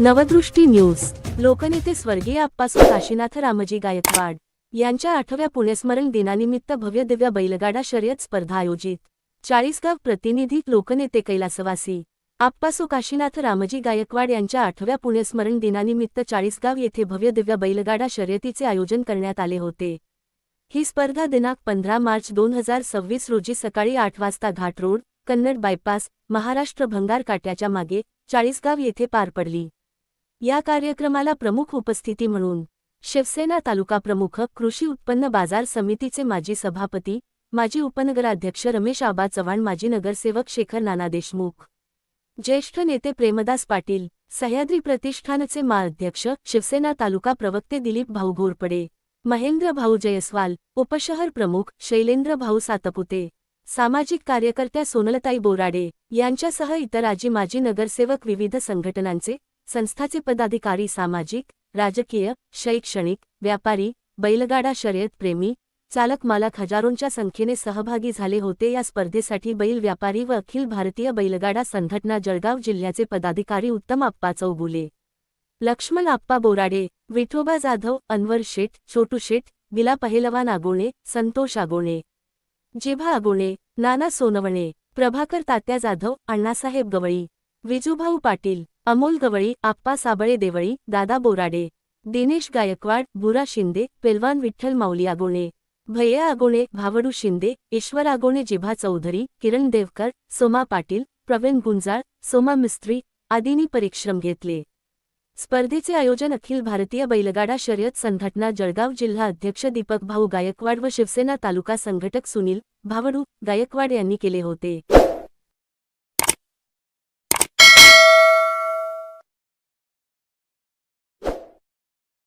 नवदृष्टी news. लोकनेते स्वर्गीय आप्पासो काशीनाथ रामजी गायकवाड यांच्या 8व्या पुण्यस्मरण दिनानिमित्त भव्य दिव्य बैलगाडा शर्यत स्पर्धा आयोजित. चाळीसगाव प्रतिनिधी. लोकनेते कैलासवासी आप्पासो काशीनाथ रामजी गायकवाड यांच्या 8व्या पुण्यस्मरण दिनानिमित्त चाळीसगाव येथे भव्य दिव्य बैलगाडा शर्यतीचे आयोजन करण्यात आले होते. ही स्पर्धा दिनांक 15 मार्च 2026 रोजी सकाळी 8 वाजता घाट रोड, कन्नड बायपास, महाराष्ट्र भंगार काट्याच्या मागे, चाळीसगाव येथे पार पडली. या कार्यक्रमाला प्रमुख उपस्थिती म्हणून शिवसेना तालुका प्रमुख, कृषी उत्पन्न बाजार समितीचे माजी सभापती, माजी उपनगराध्यक्ष रमेश आबा चव्हाण, माजी नगरसेवक शेखर नाना देशमुख, ज्येष्ठ नेते प्रेमदास पाटील, सह्याद्री प्रतिष्ठानचे अध्यक्ष, शिवसेना तालुका प्रवक्ते दिलीप भाऊ घोरपडे, महेंद्र भाऊ जयस्वाल, उपशहर प्रमुख शैलेंद्र भाऊ सातपुते, सामाजिक कार्यकर्त्या सोनलताई बोराडे यांच्यासह इतर माजी नगरसेवक, विविध संघटनांचे, संस्थाचे पदाधिकारी, सामाजिक, राजकीय, शैक्षणिक, व्यापारी, बैलगाडा शर्यत प्रेमी, चालक मालक हजारोंच्या संख्येने सहभागी झाले होते. या स्पर्धेसाठी बैल व्यापारी व अखिल भारतीय बैलगाडा संघटना जळगाव जिल्ह्याचे पदाधिकारी उत्तम आप्पा चौगुले, लक्ष्मण आप्पा बोराडे, विठोबा जाधव, अनवर शेठ, छोटू शेठ, गिला पहेलवान आगोणे, संतोष आगोणे, जिभा आगोणे, नाना सोनवणे, प्रभाकर तात्या जाधव, अण्णासाहेब गवळी, विजूभाऊ पाटील, अमोल गवळी, आप्पा साबळे देवळी, दादा बोराडे, दिनेश गायकवाड, बुरा शिंदे, पेलवान विठ्ठल माऊली आगोणे, भैया आगोणे, भावडू शिंदे, ईश्वर आगोणे, जिभा चौधरी, किरण देवकर, सोमा पाटील, प्रवीण गुंजाळ, सोमा मिस्त्री आदींनी परिश्रम घेतले. स्पर्धेचे आयोजन अखिल भारतीय बैलगाडा शर्यत संघटना जळगाव जिल्हा अध्यक्ष दीपक भाऊ गायकवाड व शिवसेना तालुका संघटक सुनील भावडू गायकवाड यांनी केले होते.